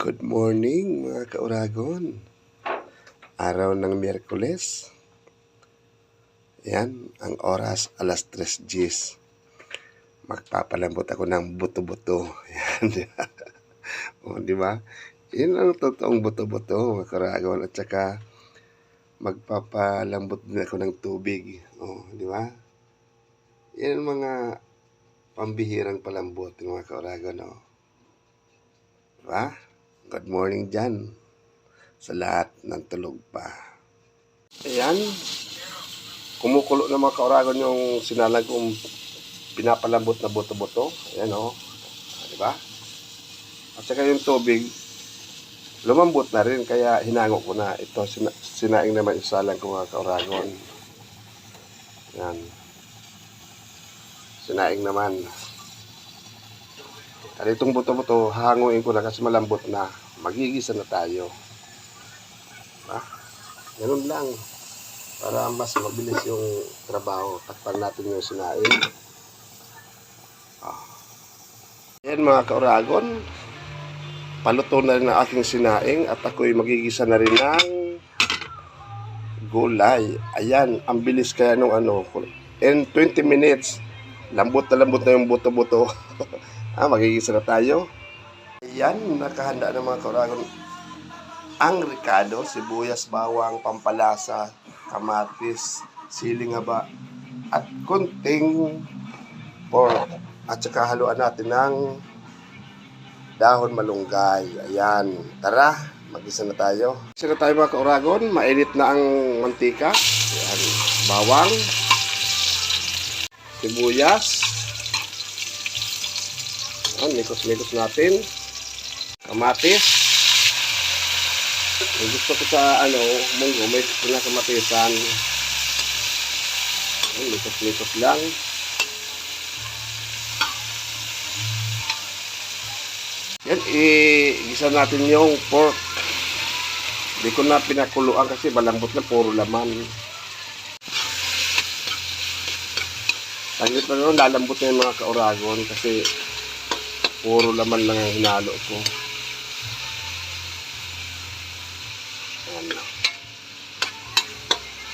Good morning mga kauragon. Araw ng Miyerkules. Yan, ang oras alas 3:10. Magpapalambot ako ng buto-buto. Yan, di ba? O, di ba? Yan ang totoong buto-buto mga kauragon. At saka magpapalambot din ako ng tubig. O, di ba? Yan ang mga pambihirang palambot mga kauragon. O. Di ba? Good morning dyan sa lahat ng tulog pa. Ayan. Kumukulo na mga kauragon yung sinalang kong pinapalambot na buto-buto. Ayan o. Diba? At saka yung tubig, lumambot na rin. Kaya hinango ko na. Ito, sinaing naman yung salang ko mga kauragon. Ayan. Sinaing naman. At itong buto-buto, hanguin ko na kasi malambot na. Magigisa na tayo. Ganun lang. Para mas mabilis yung trabaho. Takpan natin yung sinain. Yan mga kauragon. Paluto na rin ang aking sinaing. At ako'y magigisa na rin ng gulay. Ayan. Ang bilis kaya nung ano. In 20 minutes, lambot na yung buto-buto. Magigisa na tayo. Ayan, nakahanda ng mga kauragon. Ang ricado, sibuyas, bawang, pampalasa, kamatis, siling haba, at kunting pork. At saka haluan natin ng dahon malunggay. Ayan, tara, magisa na tayo. Magisa na tayo mga kauragon, mainit na ang mantika. Ayan, bawang, sibuyas, mikos-mikos natin. Kamatis. Yung gusto ko sa munggo, may pinakamatisan. Mikos-mikos lang. Yan, igisa natin yung pork. Hindi ko na pinakuluan kasi malambot na, puro laman. Saglit na naman, lalambot na yung mga kauragon kasi puro laman lang ang hinalo ko. Ayan.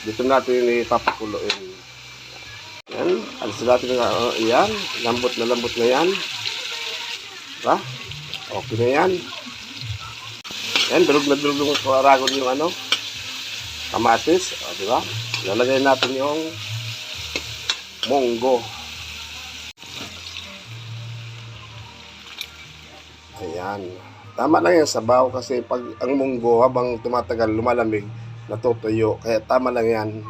Dito natin ipapakuloyin. Ayan. Alis natin na. Ayan. Lambot na yan. Diba? Okay na yan. Ayan. Durog na yung kauragon yung kamatis. O, diba? Lalagay natin yung munggo. Ayan. Tama lang yan sabaw kasi pag ang munggo habang tumatagal lumalamig, natutuyo. Kaya tama lang yan.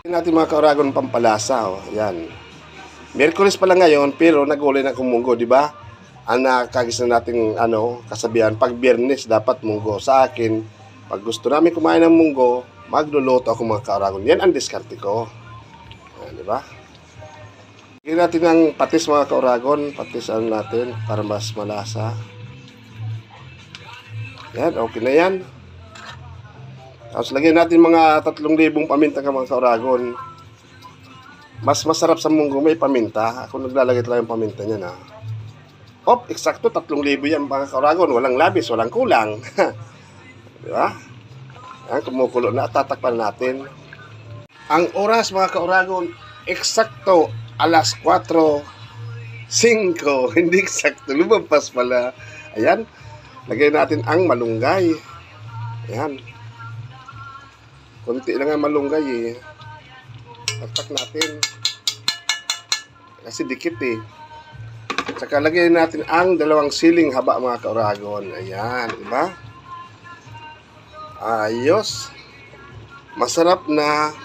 Hindi natin mga kauragon pampalasa. Ayan. Miyerkules pa lang ngayon pero nagulay na kung munggo, di ba? Ang nakagis na nating kasabihan, pag Biyernes dapat munggo. Sa akin, pag gusto namin kumain ng munggo, magluluto ako mga kauragon. Yan ang diskarte ko. Ayan, di ba? Lagyan natin ng patis mga kauragon. Patis natin para mas malasa. Yan, okay na yan. Tapos lagyan natin mga 3,000 paminta mga kauragon. Mas masarap sa munggo may paminta. Ako naglalagay lang yung paminta niya na. Eksakto 3,000 yan mga kauragon. Walang labis, walang kulang. Diba? Yan, kumukulo na. Tatakpan natin. Ang oras mga kauragon, eksakto alas 4:05. Hindi eksakto. Lumampas pala. Ayan. Lagay natin ang malunggay. Ayan. Kunti lang ang malunggay eh. Tatak natin. Kasi dikit eh. Saka lagay natin ang 2 siling haba mga kauragon. Ayan. Diba? Ayos. Masarap na.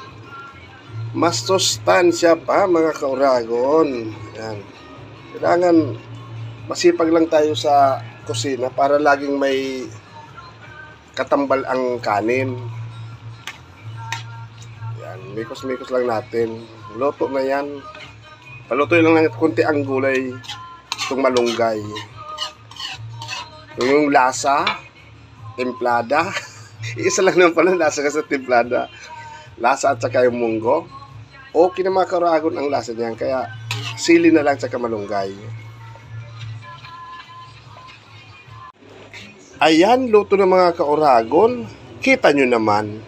Mas sustansya pa mga kauragon. Yan. Kailangan masipag lang tayo sa kusina para laging may katambal ang kanin. Yan. Mikos-mikos lang natin. Luto na yan. Palutoy lang natin kunti ang gulay. Itong malunggay. Yung lasa, templada. Isa lang naman pala lasa kasi templada. Lasa at saka yung munggo. Okay na mga kauragon ang lasa niyan. Kaya sili na lang saka malunggay. Ayan, luto ng mga kauragon. Kita nyo naman,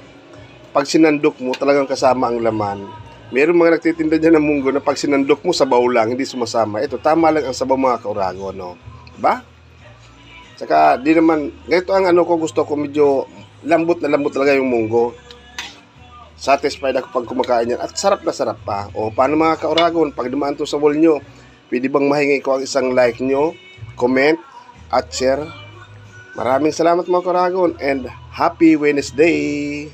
pag sinandok mo, talagang kasama ang laman. Meron mga nagtitinda dyan ng munggo na pag sinandok mo, sabaw lang, hindi sumasama. Ito, tama lang ang sabaw mga kauragon, no? Ba? Saka, di naman, ganito ang ano ko, gusto ko medyo lambot na lambot talaga yung munggo. Satisfied ako pag kumakain yan. At sarap na sarap pa. O, paano mga kauragon, pag dumaan to sa wall nyo, pwede bang mahingi ko ang isang like nyo, comment, at share? Maraming salamat mga kauragon and happy Wednesday!